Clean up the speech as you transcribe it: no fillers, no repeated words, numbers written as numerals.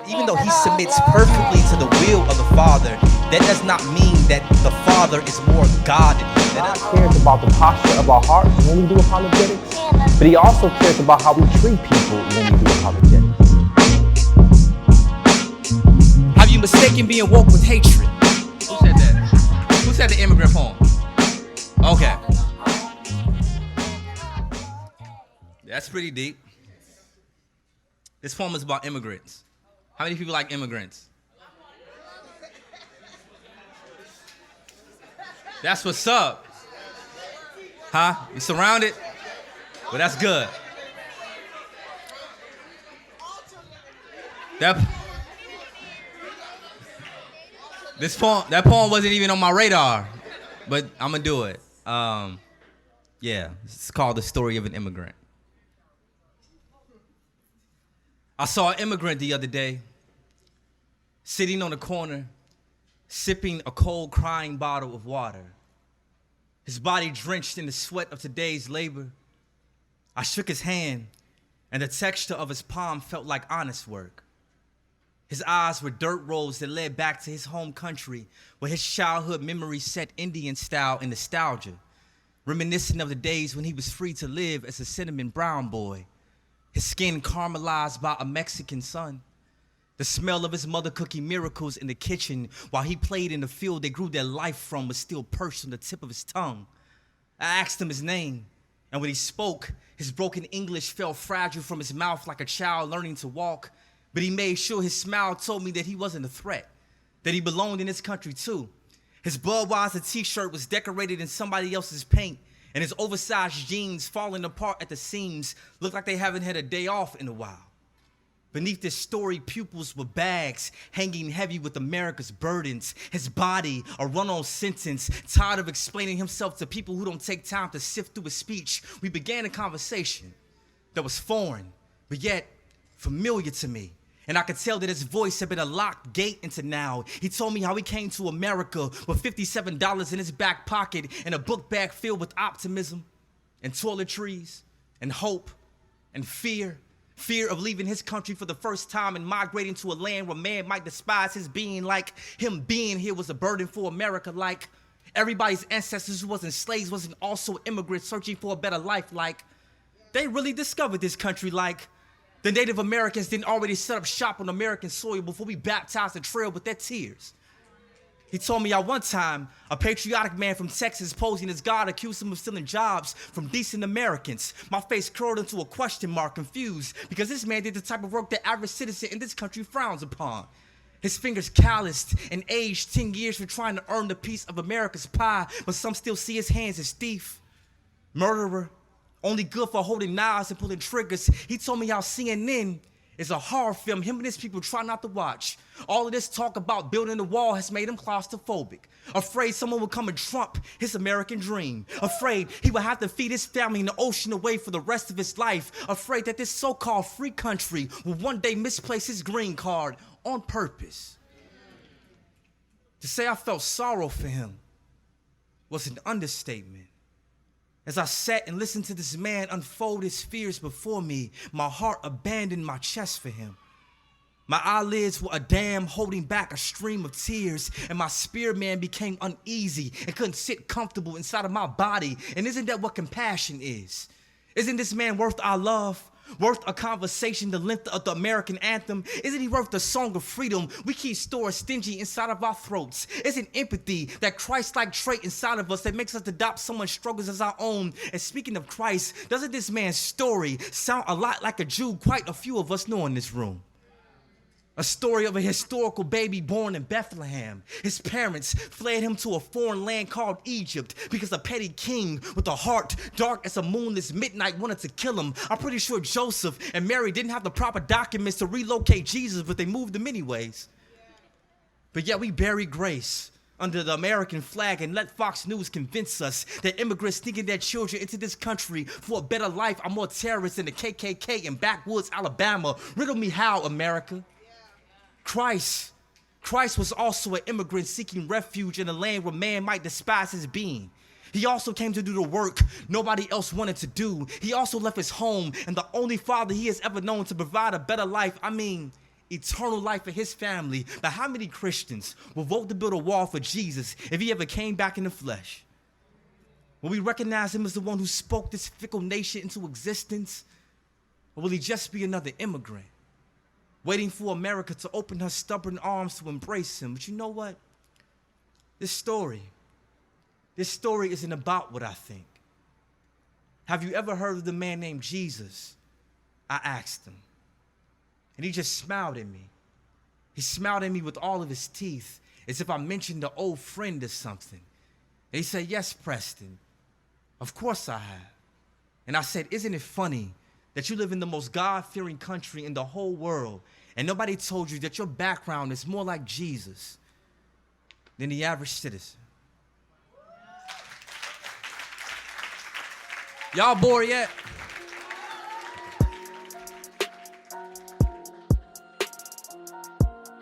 even though he submits perfectly to the will of the Father, that does not mean that the Father is more God than him. God cares about the posture of our hearts when we do apologetics, but he also cares about how we treat people when we do apologetics. Have you mistaken being woke with hatred? Who said that? Who said the Immigrant poem? Okay. That's pretty deep. This poem is about immigrants. How many people like immigrants? That's what's up. Huh? You surrounded? Well, that's good. That poem wasn't even on my radar, but I'm gonna do it. Yeah, it's called The Story of an Immigrant. I saw an immigrant the other day, sitting on a corner, sipping a cold, crying bottle of water. His body drenched in the sweat of today's labor. I shook his hand, and the texture of his palm felt like honest work. His eyes were dirt roads that led back to his home country, where his childhood memories set Indian style in nostalgia, reminiscent of the days when he was free to live as a cinnamon brown boy, his skin caramelized by a Mexican sun, the smell of his mother cooking miracles in the kitchen while he played in the field they grew their life from was still perched on the tip of his tongue. I asked him his name, and when he spoke, his broken English fell fragile from his mouth like a child learning to walk, but he made sure his smile told me that he wasn't a threat, that he belonged in his country too. His Budweiser t-shirt was decorated in somebody else's paint, and his oversized jeans falling apart at the seams looked like they haven't had a day off in a while. Beneath his storied pupils were bags hanging heavy with America's burdens. His body, a run-on sentence, tired of explaining himself to people who don't take time to sift through his speech. We began a conversation that was foreign, but yet familiar to me. And I could tell that his voice had been a locked gate into now. He told me how he came to America with $57 in his back pocket and a book bag filled with optimism and toiletries and hope and fear. Fear of leaving his country for the first time and migrating to a land where man might despise his being, like him being here was a burden for America, like everybody's ancestors who wasn't slaves wasn't also immigrants searching for a better life, like they really discovered this country, like the Native Americans didn't already set up shop on American soil before we baptized the trail with their tears. He told me at one time, a patriotic man from Texas posing as God accused him of stealing jobs from decent Americans. My face curled into a question mark, confused, because this man did the type of work that average citizen in this country frowns upon. His fingers calloused and aged 10 years for trying to earn the piece of America's pie, but some still see his hands as thief, murderer, only good for holding knives and pulling triggers. He told me how CNN is a horror film him and his people try not to watch. All of this talk about building the wall has made him claustrophobic. Afraid someone would come and trump his American dream. Afraid he would have to feed his family in the ocean away for the rest of his life. Afraid that this so-called free country will one day misplace his green card on purpose. To say I felt sorrow for him was an understatement. As I sat and listened to this man unfold his fears before me, my heart abandoned my chest for him. My eyelids were a dam holding back a stream of tears, and my spirit man became uneasy and couldn't sit comfortable inside of my body. And isn't that what compassion is? Isn't this man worth our love? Worth a conversation the length of the American anthem? Isn't he worth the song of freedom we keep stored stingy inside of our throats? Isn't empathy that Christ-like trait inside of us that makes us adopt someone's struggles as our own? And speaking of Christ, doesn't this man's story sound a lot like a Jew quite a few of us know in this room? A story of a historical baby born in Bethlehem. His parents fled him to a foreign land called Egypt because a petty king with a heart dark as a moonless midnight wanted to kill him. I'm pretty sure Joseph and Mary didn't have the proper documents to relocate Jesus, but they moved him anyways. But yet we bury grace under the American flag and let Fox News convince us that immigrants sneaking their children into this country for a better life are more terrorists than the KKK in backwoods Alabama. Riddle me how, America. Christ was also an immigrant seeking refuge in a land where man might despise his being. He also came to do the work nobody else wanted to do. He also left his home and the only father he has ever known to provide a better life. I mean, eternal life for his family. But how many Christians will vote to build a wall for Jesus if he ever came back in the flesh? Will we recognize him as the one who spoke this fickle nation into existence? Or will he just be another immigrant, waiting for America to open her stubborn arms to embrace him? But you know what? This story isn't about what I think. Have you ever heard of the man named Jesus? I asked him. And he just smiled at me. He smiled at me with all of his teeth, as if I mentioned an old friend or something. And he said, yes, Preston, of course I have. And I said, isn't it funny that you live in the most God-fearing country in the whole world, and nobody told you that your background is more like Jesus than the average citizen? Y'all bored yet?